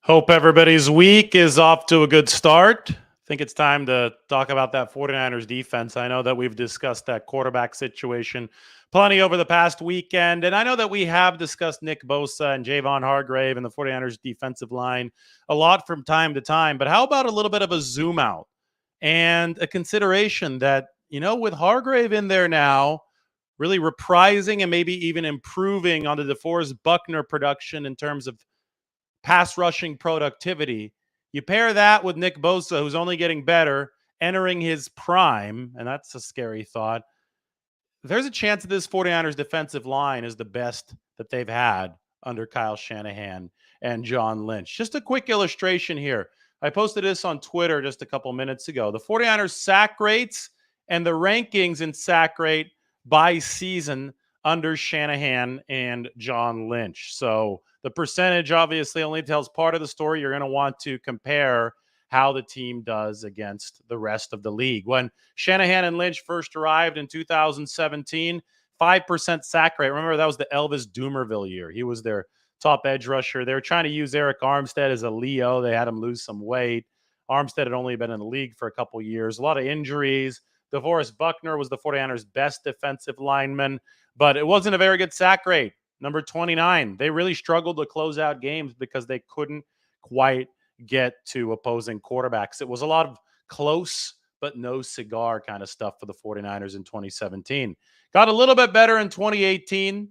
Hope everybody's week is off to a good start. I think it's time to talk about that 49ers defense. I know that we've discussed that quarterback situation plenty over the past weekend, and I know that we have discussed Nick Bosa and Javon Hargrave and the 49ers defensive line a lot from time to time. But how about a little bit of a zoom out and a consideration that, with Hargrave in there now, really reprising and maybe even improving on the DeForest Buckner production in terms of pass rushing productivity. You pair that with Nick Bosa, who's only getting better, entering his prime, and that's a scary thought. There's a chance that this 49ers defensive line is the best that they've had under Kyle Shanahan and John Lynch. Just a quick illustration here. I posted this on Twitter just a couple minutes ago. The 49ers sack rates and the rankings in sack rate by season under Shanahan and John Lynch. So the percentage obviously only tells part of the story. You're going to want to compare how the team does against the rest of the league. When Shanahan and Lynch first arrived in 2017, 5% sack rate. Remember, that was the Elvis Doomerville year. He was their top edge rusher. They were trying to use Eric Armstead as a Leo. They had him lose some weight. Armstead had only been in the league for a couple years. A lot of injuries. DeForest Buckner was the 49ers' best defensive lineman, but it wasn't a very good sack rate. Number 29. They really struggled to close out games because they couldn't quite get to opposing quarterbacks. It was a lot of close but no cigar kind of stuff for the 49ers in 2017. Got a little bit better in 2018.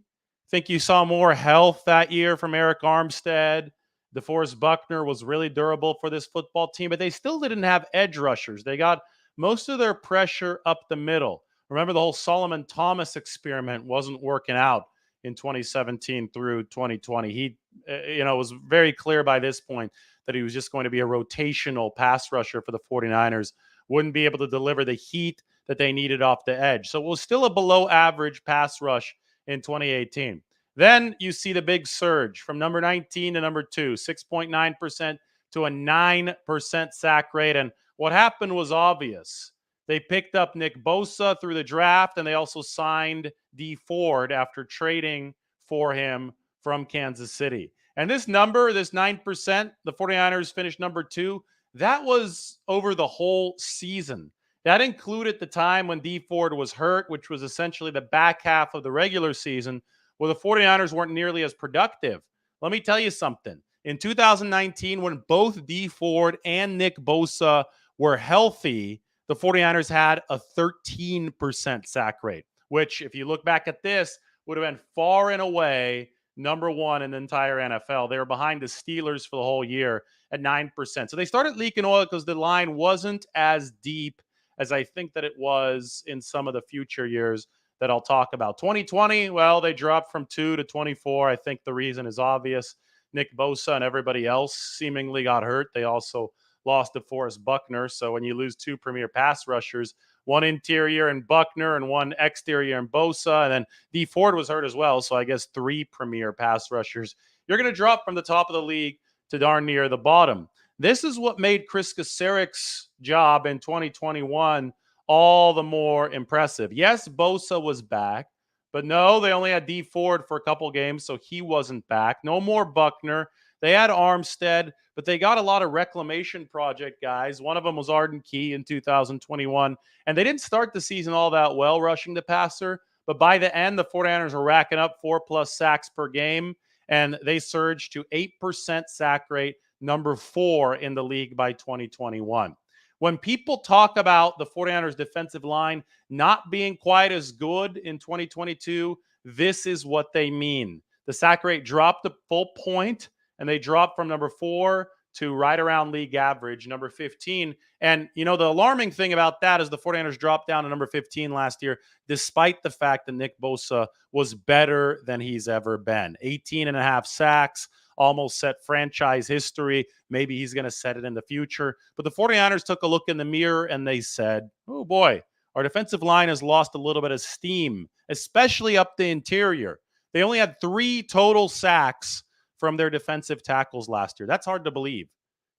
Think you saw more health that year from Eric Armstead. DeForest Buckner was really durable for this football team, but they still didn't have edge rushers. They got most of their pressure up the middle. Remember, the whole Solomon Thomas experiment wasn't working out in 2017 through 2020. He, was very clear by this point that he was just going to be a rotational pass rusher for the 49ers, wouldn't be able to deliver the heat that they needed off the edge. So it was still a below average pass rush in 2018. Then you see the big surge from number 19 to number 2, 6.9% to a 9% sack rate. And what happened was obvious. They picked up Nick Bosa through the draft, and they also signed Dee Ford after trading for him from Kansas City. And this number, this 9%, the 49ers finished number 2, that was over the whole season. That included the time when Dee Ford was hurt, which was essentially the back half of the regular season, where the 49ers weren't nearly as productive. Let me tell you something. In 2019, when both Dee Ford and Nick Bosa were healthy, the 49ers had a 13% sack rate, which, if you look back at this, would have been far and away number 1 in the entire NFL. They were behind the Steelers for the whole year at 9%. So they started leaking oil because the line wasn't as deep as I think that it was in some of the future years that I'll talk about. 2020, well, they dropped from 2 to 24. I think the reason is obvious. Nick Bosa and everybody else seemingly got hurt. They also lost DeForest Buckner. So when you lose 2 premier pass rushers, one interior in Buckner and one exterior in Bosa, and then Dee Ford was hurt as well. So I guess 3 premier pass rushers. You're going to drop from the top of the league to darn near the bottom. This is what made Chris Kaceric's job in 2021 all the more impressive. Yes, Bosa was back, but no, they only had Dee Ford for a couple games, so he wasn't back. No more Buckner. They had Armstead, but they got a lot of reclamation project guys. One of them was Arden Key in 2021, and they didn't start the season all that well rushing the passer, but by the end, the 49ers were racking up 4+ sacks per game, and they surged to 8% sack rate, number 4 in the league by 2021. When people talk about the 49ers defensive line not being quite as good in 2022, this is what they mean. The sack rate dropped a full point, and they dropped from number 4 to right around league average, number 15. And, the alarming thing about that is the 49ers dropped down to number 15 last year, despite the fact that Nick Bosa was better than he's ever been. 18.5 sacks, almost set franchise history. Maybe he's going to set it in the future. But the 49ers took a look in the mirror and they said, oh boy, our defensive line has lost a little bit of steam, especially up the interior. They only had 3 total sacks from their defensive tackles last year. That's hard to believe.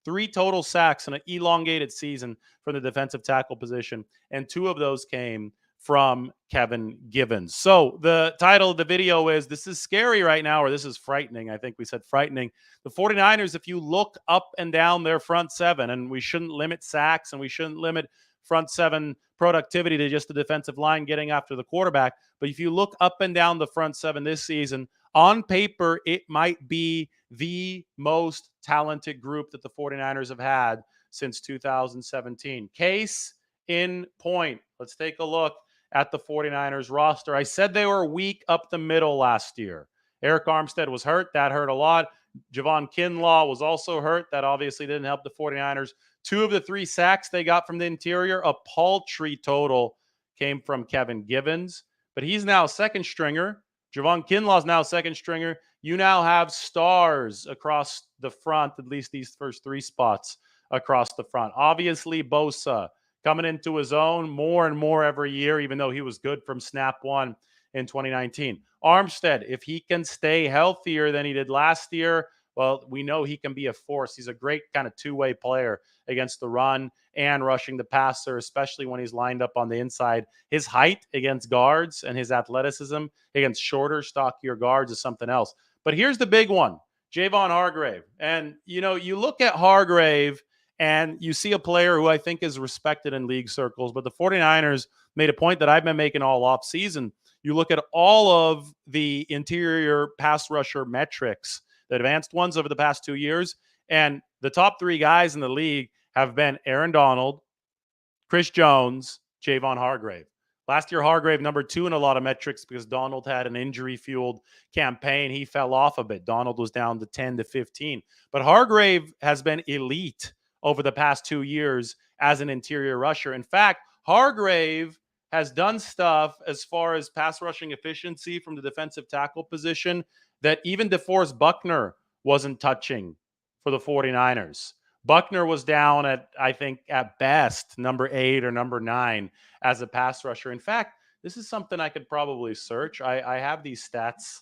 3 total sacks in an elongated season from the defensive tackle position, and 2 of those came from Kevin Givens. So the title of the video is "This is scary right now," or "This is frightening." I think we said frightening. The 49ers, if you look up and down their front seven, and we shouldn't limit sacks and we shouldn't limit front seven productivity to just the defensive line getting after the quarterback. But if you look up and down the front seven this season, on paper, it might be the most talented group that the 49ers have had since 2017. Case in point. Let's take a look at the 49ers roster. I said they were weak up the middle last year. Eric Armstead was hurt. That hurt a lot. Javon Kinlaw was also hurt. That obviously didn't help the 49ers. 2 of the 3 sacks they got from the interior, a paltry total, came from Kevin Givens. But he's now second stringer. Javon Kinlaw is now second stringer. You now have stars across the front, at least these first 3 spots across the front. Obviously, Bosa coming into his own more and more every year, even though he was good from snap one in 2019. Armstead, if he can stay healthier than he did last year, well, we know he can be a force. He's a great kind of two-way player against the run and rushing the passer, especially when he's lined up on the inside. His height against guards and his athleticism against shorter, stockier guards is something else. But here's the big one, Javon Hargrave. And, you look at Hargrave and you see a player who I think is respected in league circles, but the 49ers made a point that I've been making all offseason. You look at all of the interior pass rusher metrics, the advanced ones over the past 2 years, and the top 3 guys in the league have been Aaron Donald, Chris Jones, Javon Hargrave. Last year, Hargrave number 2 in a lot of metrics because Donald had an injury-fueled campaign. He fell off a bit. Donald was down to 10 to 15. But Hargrave has been elite over the past 2 years as an interior rusher. In fact, Hargrave has done stuff as far as pass rushing efficiency from the defensive tackle position that even DeForest Buckner wasn't touching for the 49ers. Buckner was down at, I think, at best, number 8 or number 9 as a pass rusher. In fact, this is something I could probably search. I have these stats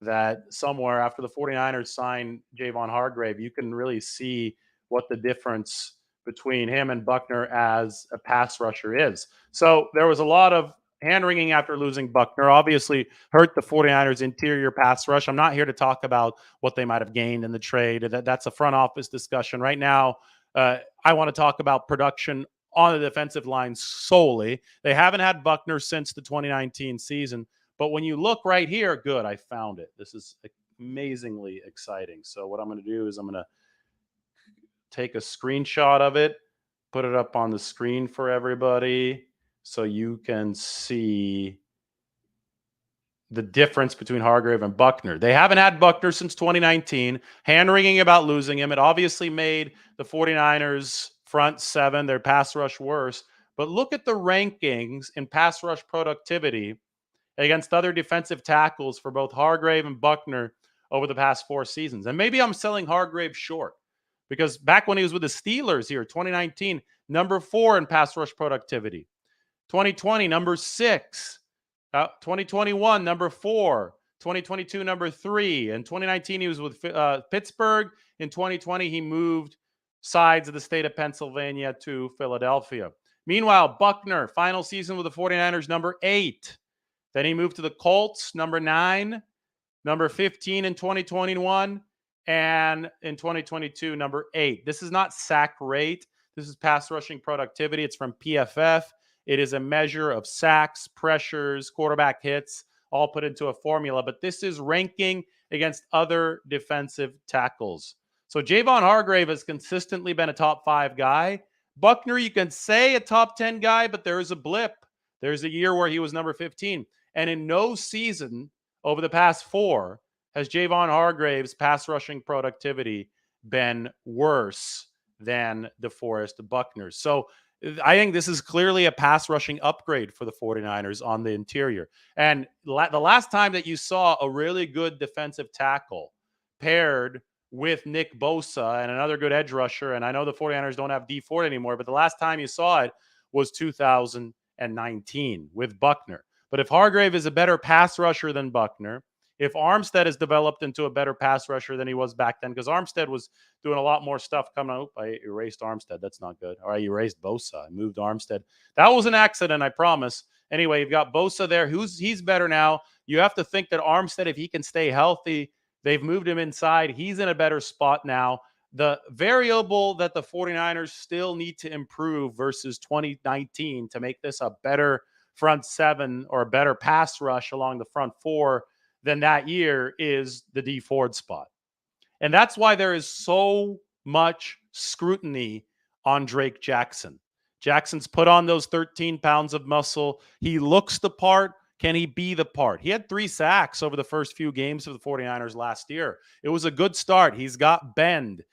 that somewhere after the 49ers signed Javon Hargrave, you can really see what the difference between him and Buckner as a pass rusher is. So there was a lot of hand-wringing after losing Buckner. Obviously hurt the 49ers interior pass rush. I'm not here to talk about what they might have gained in the trade. That's a front office discussion. Right now, I want to talk about production on the defensive line solely. They haven't had Buckner since the 2019 season. But when you look right here, good, I found it. This is amazingly exciting. So what I'm going to do is I'm going to take a screenshot of it, put it up on the screen for everybody so you can see the difference between Hargrave and Buckner. They haven't had Buckner since 2019, hand-wringing about losing him. It obviously made the 49ers front seven, their pass rush, worse. But look at the rankings in pass rush productivity against other defensive tackles for both Hargrave and Buckner over the past 4 seasons. And maybe I'm selling Hargrave short because back when he was with the Steelers here, 2019, number 4 in pass rush productivity. 2020, number 6. 2021, number 4. 2022, number 3. In 2019, he was with Pittsburgh. In 2020, he moved sides of the state of Pennsylvania to Philadelphia. Meanwhile, Buckner, final season with the 49ers, number 8. Then he moved to the Colts, number 9, number 15 in 2021, and in 2022, number 8. This is not sack rate. This is pass rushing productivity. It's from PFF. It is a measure of sacks, pressures, quarterback hits, all put into a formula. But this is ranking against other defensive tackles. So Javon Hargrave has consistently been a top 5 guy. Buckner, you can say a top 10 guy, but there is a blip. There's a year where he was number 15. And in no season over the past 4 has Javon Hargrave's pass rushing productivity been worse than DeForest Buckner. So I think this is clearly a pass rushing upgrade for the 49ers on the interior. And the last time that you saw a really good defensive tackle paired with Nick Bosa and another good edge rusher, and I know the 49ers don't have D Ford anymore, but the last time you saw it was 2019 with Buckner. But if Hargrave is a better pass rusher than Buckner, if Armstead has developed into a better pass rusher than he was back then, because Armstead was doing a lot more stuff coming out. I erased Armstead. That's not good. Or I erased Bosa. I moved Armstead. That was an accident, I promise. Anyway, you've got Bosa there. He's better now. You have to think that Armstead, if he can stay healthy, they've moved him inside. He's in a better spot now. The variable that the 49ers still need to improve versus 2019 to make this a better front seven or a better pass rush along the front four than that year is the D Ford spot. And that's why there is so much scrutiny on Drake Jackson. Jackson's put on those 13 pounds of muscle. He looks the part. Can he be the part? He had 3 sacks over the first few games of the 49ers last year. It was a good start. He's got bend.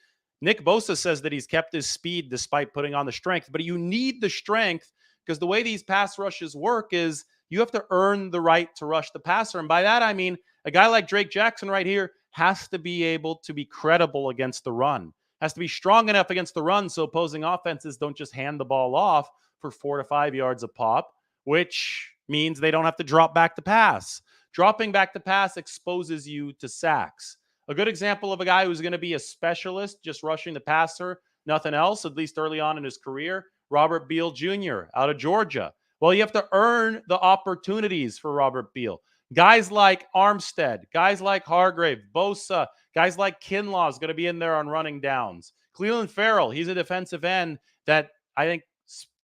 Nick Bosa says that he's kept his speed despite putting on the strength, but you need the strength because the way these pass rushes work is you have to earn the right to rush the passer. And by that, I mean a guy like Drake Jackson right here has to be able to be credible against the run, has to be strong enough against the run so opposing offenses don't just hand the ball off for 4 to 5 yards a pop, which means they don't have to drop back to pass. Dropping back to pass exposes you to sacks. A good example of a guy who's going to be a specialist, just rushing the passer, nothing else, at least early on in his career, Robert Beal Jr. out of Georgia. Well, you have to earn the opportunities for Robert Beal. Guys like Armstead, guys like Hargrave, Bosa, guys like Kinlaw is going to be in there on running downs. Cleveland Farrell, he's a defensive end that I think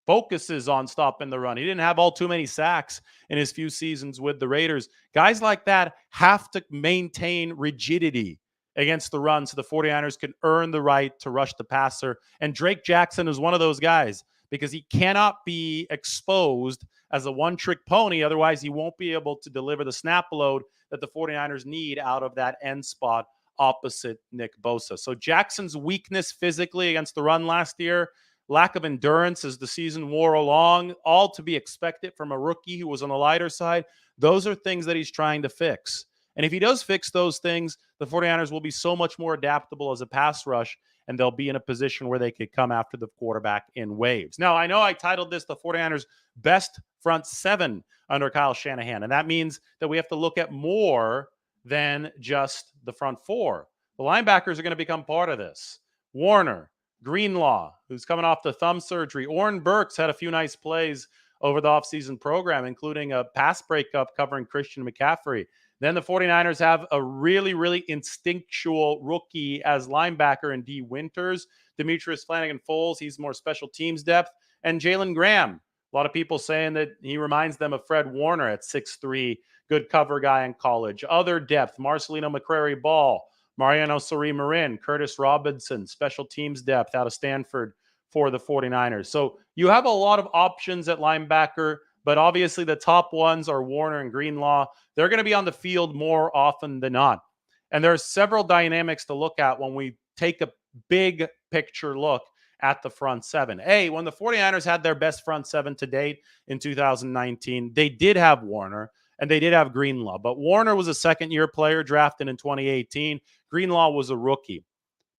focuses on stopping the run. He didn't have all too many sacks in his few seasons with the Raiders. Guys like that have to maintain rigidity against the run so the 49ers can earn the right to rush the passer. And Drake Jackson is one of those guys because he cannot be exposed as a one-trick pony. Otherwise, he won't be able to deliver the snap load that the 49ers need out of that end spot opposite Nick Bosa. So Jackson's weakness physically against the run last year, lack of endurance as the season wore along, all to be expected from a rookie who was on the lighter side. Those are things that he's trying to fix. And if he does fix those things, the 49ers will be so much more adaptable as a pass rush, and they'll be in a position where they could come after the quarterback in waves. Now, I know I titled this the 49ers' best front seven under Kyle Shanahan, and that means that we have to look at more than just the front four. The linebackers are going to become part of this. Warner, Greenlaw, who's coming off the thumb surgery. Oren Burks had a few nice plays over the offseason program, including a pass breakup covering Christian McCaffrey. Then the 49ers have a really, really instinctual rookie as linebacker in D. Winters. Demetrius Flanagan-Foles, he's more special teams depth. And Jalen Graham. A lot of people saying that he reminds them of Fred Warner at 6'3", good cover guy in college. Other depth, Marcelino McCrary-Ball, Mariano Sari-Marin, Curtis Robinson, special teams depth out of Stanford for the 49ers. So you have a lot of options at linebacker, but obviously the top ones are Warner and Greenlaw. They're going to be on the field more often than not. And there's several dynamics to look at when we take a big picture look at the front seven. When the 49ers had their best front seven to date in 2019, they did have Warner and they did have Greenlaw. But Warner was a second-year player drafted in 2018. Greenlaw was a rookie.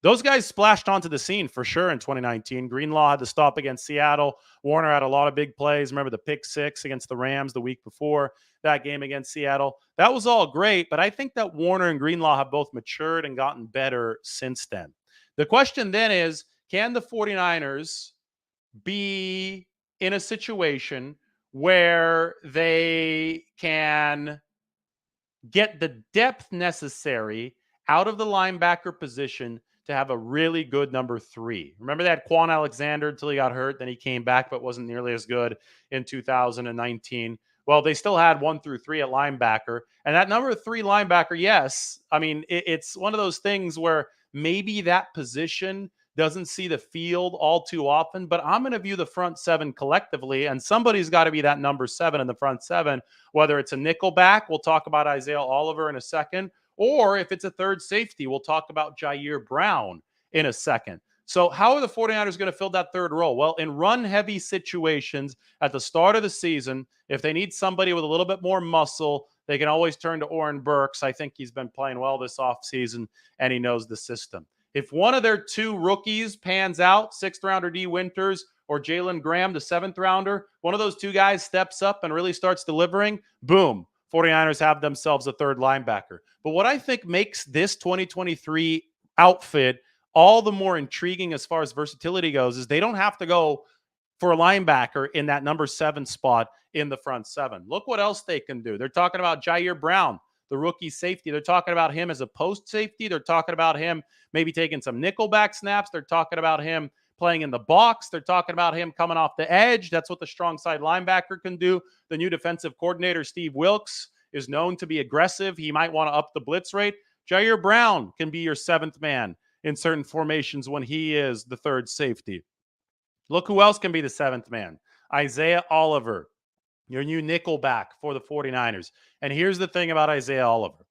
Those guys splashed onto the scene for sure in 2019. Greenlaw had to stop against Seattle. Warner had a lot of big plays. Remember the pick six against the Rams the week before that game against Seattle. That was all great, but I think that Warner and Greenlaw have both matured and gotten better since then. The question then is, can the 49ers be in a situation where they can get the depth necessary out of the linebacker position to have a really good number 3? Remember they had Quan Alexander until he got hurt. Then he came back, but wasn't nearly as good in 2019. Well, they still had 1 through 3 at linebacker. And that number 3 linebacker, yes, I mean, it's one of those things where maybe that position doesn't see the field all too often, but I'm going to view the front seven collectively, and somebody's got to be that number 7 in the front seven, whether it's a nickel back, we'll talk about Isaiah Oliver in a second, or if it's a third safety, we'll talk about Jair Brown in a second. So how are the 49ers going to fill that third role? Well, in run-heavy situations at the start of the season, if they need somebody with a little bit more muscle, they can always turn to Oren Burks. I think he's been playing well this offseason, and he knows the system. If one of their 2 rookies pans out, 6th-rounder D. Winters or Jalen Graham, the 7th-rounder, one of those 2 guys steps up and really starts delivering, boom, 49ers have themselves a third linebacker. But what I think makes this 2023 outfit all the more intriguing as far as versatility goes is they don't have to go for a linebacker in that number 7 spot in the front seven. Look what else they can do. They're talking about Jair Brown, the rookie safety. They're talking about him as a post safety. They're talking about him maybe taking some nickelback snaps. They're talking about him playing in the box. They're talking about him coming off the edge. That's what the strong side linebacker can do. The new defensive coordinator, Steve Wilkes, is known to be aggressive. He might want to up the blitz rate. Jair Brown can be your seventh man in certain formations when he is the third safety. Look who else can be the seventh man. Isaiah Oliver, your new nickelback for the 49ers. And here's the thing about Isaiah Oliver.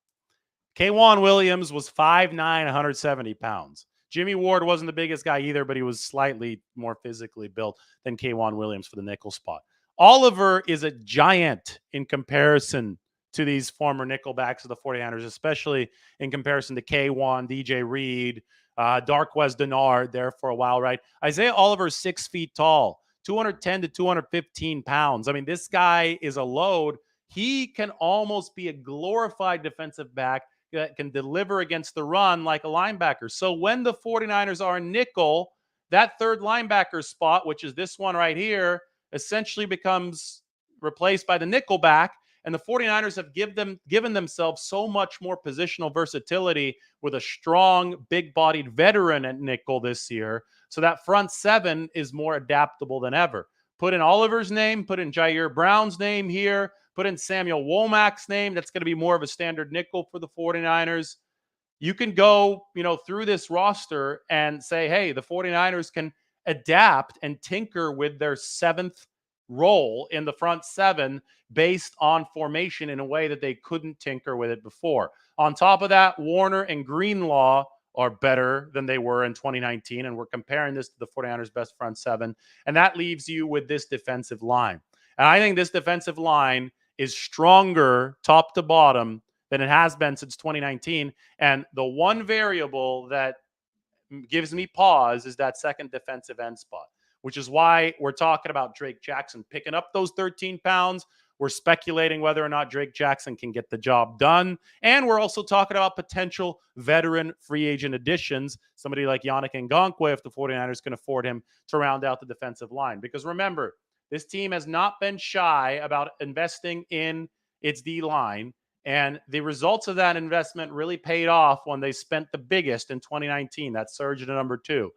K'Wan Williams was 5'9", 170 pounds. Jimmy Ward wasn't the biggest guy either, but he was slightly more physically built than K'Wan Williams for the nickel spot. Oliver is a giant in comparison to these former nickelbacks of the 49ers, especially in comparison to K'Wan, DJ Reed, Darqueze Dennard there for a while, right? Isaiah Oliver is 6 feet tall, 210 to 215 pounds. I mean, this guy is a load. He can almost be a glorified defensive back that can deliver against the run like a linebacker. So when the 49ers are nickel, that third linebacker spot, which is this one right here, essentially becomes replaced by the nickel back. And the 49ers have given themselves so much more positional versatility with a strong, big-bodied veteran at nickel this year. So that front seven is more adaptable than ever. Put in Oliver's name, put in Jair Brown's name here, put in Samuel Womack's name. That's going to be more of a standard nickel for the 49ers. You can go, through this roster and say, hey, the 49ers can adapt and tinker with their seventh role in the front seven based on formation in a way that they couldn't tinker with it before. On top of that, Warner and Greenlaw are better than they were in 2019, and we're comparing this to the 49ers' best front seven, and that leaves you with this defensive line. And I think this defensive line is stronger top to bottom than it has been since 2019. And the one variable that gives me pause is that second defensive end spot, which is why we're talking about Drake Jackson picking up those 13 pounds. We're speculating whether or not Drake Jackson can get the job done. And we're also talking about potential veteran free agent additions, somebody like Yannick Ngakoue, if the 49ers can afford him to round out the defensive line. Because remember, this team has not been shy about investing in its D-line, and the results of that investment really paid off when they spent the biggest in 2019, that surge to number 2.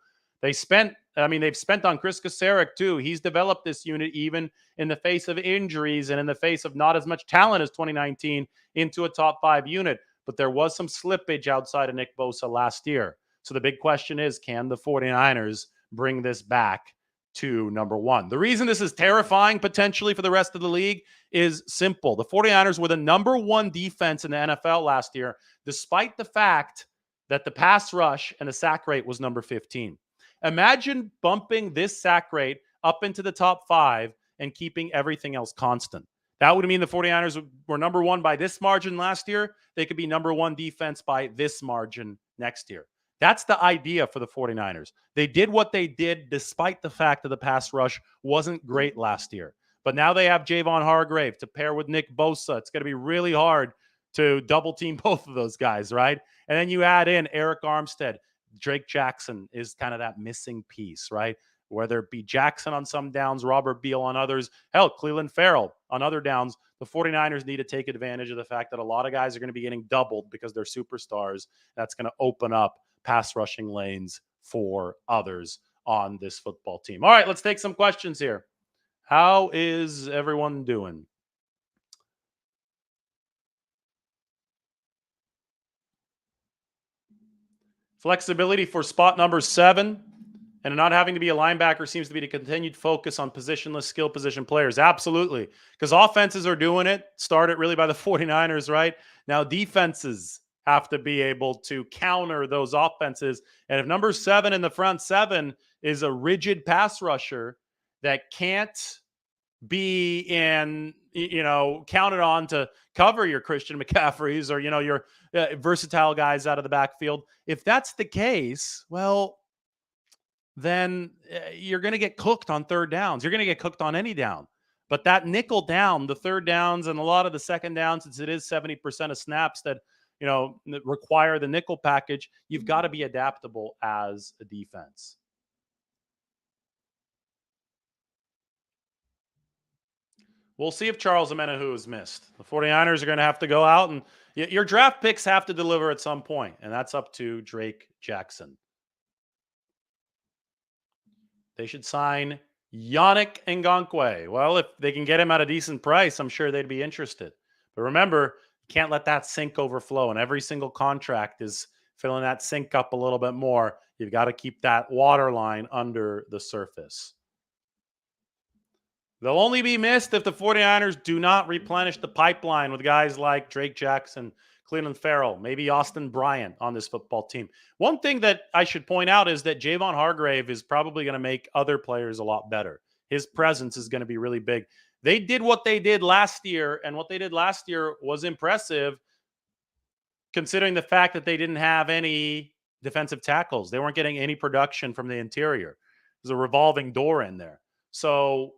They've spent on Chris Kasarik too. He's developed this unit even in the face of injuries and in the face of not as much talent as 2019 into a top 5 unit. But there was some slippage outside of Nick Bosa last year. So the big question is, can the 49ers bring this back to number 1? The reason this is terrifying potentially for the rest of the league is simple. The 49ers were the number 1 defense in the NFL last year, despite the fact that the pass rush and the sack rate was number 15. Imagine bumping this sack rate up into the top 5 and keeping everything else constant. That would mean the 49ers were number 1 by this margin last year. They could be number 1 defense by this margin next year. That's the idea for the 49ers. They did what they did despite the fact that the pass rush wasn't great last year. But now they have Javon Hargrave to pair with Nick Bosa. It's going to be really hard to double team both of those guys, right? And then you add in Eric Armstead. Drake Jackson is kind of that missing piece, right? Whether it be Jackson on some downs, Robert Beal on others, hell, Cleveland Farrell on other downs, the 49ers need to take advantage of the fact that a lot of guys are going to be getting doubled because they're superstars. That's going to open up pass rushing lanes for others on this football team. All right, let's take some questions here. How is everyone doing? Flexibility for spot number 7 and not having to be a linebacker seems to be the continued focus on positionless skill position players. Absolutely. Because offenses are doing it. Started really by the 49ers, right? Now defenses have to be able to counter those offenses. And if number 7 in the front 7 is a rigid pass rusher that can't be counted on to cover your Christian McCaffreys or, your versatile guys out of the backfield. If that's the case, well, then you're going to get cooked on third downs. You're going to get cooked on any down. But that nickel down, the third downs and a lot of the second downs, since it is 70% of snaps that, that require the nickel package, you've got to be adaptable as a defense. We'll see if Charles Omenihu is missed. The 49ers are going to have to go out and your draft picks have to deliver at some point, and that's up to Drake Jackson. They should sign Yannick Ngakoue. Well, if they can get him at a decent price, I'm sure they'd be interested. But remember, you can't let that sink overflow, and every single contract is filling that sink up a little bit more. You've got to keep that water line under the surface. They'll only be missed if the 49ers do not replenish the pipeline with guys like Drake Jackson, Cleveland Farrell, maybe Austin Bryant on this football team. One thing that I should point out is that Javon Hargrave is probably going to make other players a lot better. His presence is going to be really big. They did what they did last year, and what they did last year was impressive considering the fact that they didn't have any defensive tackles. They weren't getting any production from the interior. There's a revolving door in there. So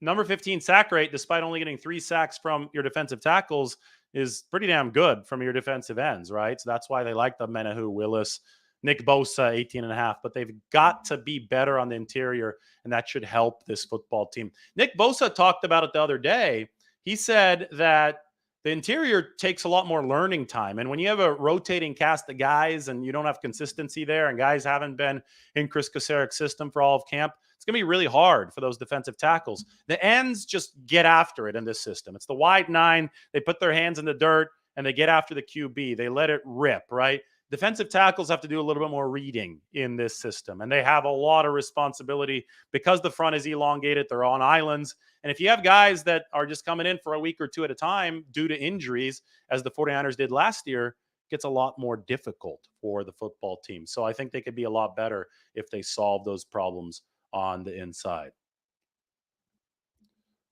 number 15 sack rate, despite only getting 3 sacks from your defensive tackles, is pretty damn good from your defensive ends, right? So that's why they like the Menahu, Willis, Nick Bosa, 18.5. But they've got to be better on the interior, and that should help this football team. Nick Bosa talked about it the other day. He said that the interior takes a lot more learning time. And when you have a rotating cast of guys and you don't have consistency there, and guys haven't been in Chris Kosarek's system for all of camp, it's going to be really hard for those defensive tackles. The ends just get after it in this system. It's the wide 9. They put their hands in the dirt and they get after the QB. They let it rip, right? Defensive tackles have to do a little bit more reading in this system, and they have a lot of responsibility because the front is elongated. They're on islands. And if you have guys that are just coming in for a week or two at a time due to injuries, as the 49ers did last year, it gets a lot more difficult for the football team. So I think they could be a lot better if they solve those problems on the inside.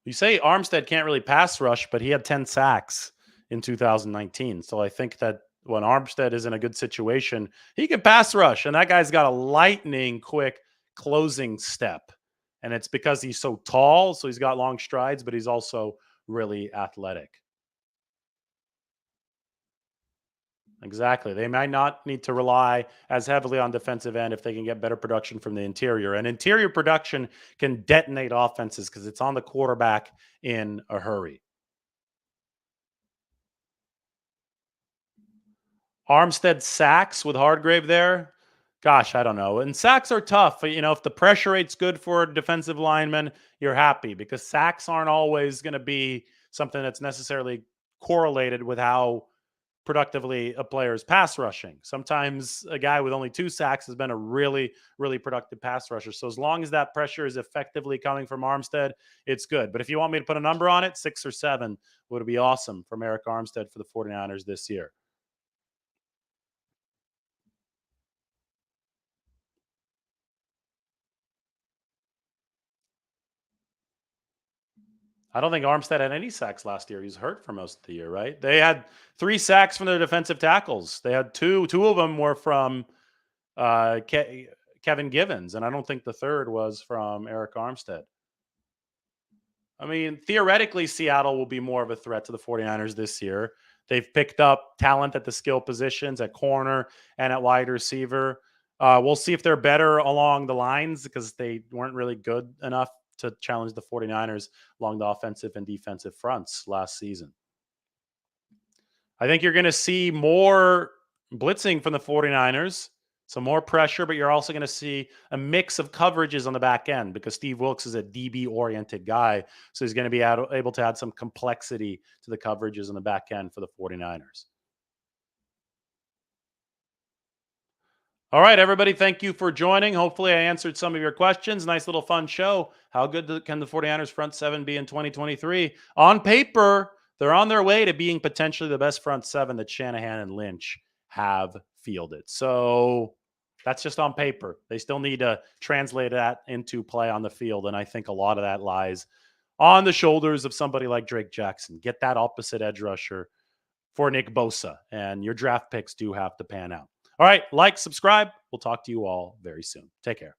You say Armstead can't really pass rush, but he had 10 sacks in 2019. So I think that when Armstead is in a good situation, he can pass rush. And that guy's got a lightning quick closing step. And it's because he's so tall, so he's got long strides, but he's also really athletic. Exactly. They might not need to rely as heavily on defensive end if they can get better production from the interior. And interior production can detonate offenses because it's on the quarterback in a hurry. Armstead sacks with Hargrave there. Gosh, I don't know. And sacks are tough. You know, if the pressure rate's good for a defensive lineman, you're happy because sacks aren't always going to be something that's necessarily correlated with how productively a player is pass rushing. Sometimes a guy with only 2 sacks has been a really, really productive pass rusher. So as long as that pressure is effectively coming from Armstead, it's good. But if you want me to put a number on it, 6 or 7 would be awesome from Eric Armstead for the 49ers this year. I don't think Armstead had any sacks last year. He's hurt for most of the year, right? They had 3 sacks from their defensive tackles. They had two of them were from Kevin Givens, and I don't think the third was from Eric Armstead. I mean, theoretically, Seattle will be more of a threat to the 49ers this year. They've picked up talent at the skill positions at corner and at wide receiver. We'll see if they're better along the lines because they weren't really good enough to challenge the 49ers along the offensive and defensive fronts last season. I think you're going to see more blitzing from the 49ers, some more pressure, but you're also going to see a mix of coverages on the back end because Steve Wilkes is a DB-oriented guy. So he's going to be able to add some complexity to the coverages on the back end for the 49ers. All right, everybody, thank you for joining. Hopefully I answered some of your questions. Nice little fun show. How good can the 49ers front 7 be in 2023? On paper, they're on their way to being potentially the best front 7 that Shanahan and Lynch have fielded. So that's just on paper. They still need to translate that into play on the field, and I think a lot of that lies on the shoulders of somebody like Drake Jackson. Get that opposite edge rusher for Nick Bosa, and your draft picks do have to pan out. All right, like, subscribe. We'll talk to you all very soon. Take care.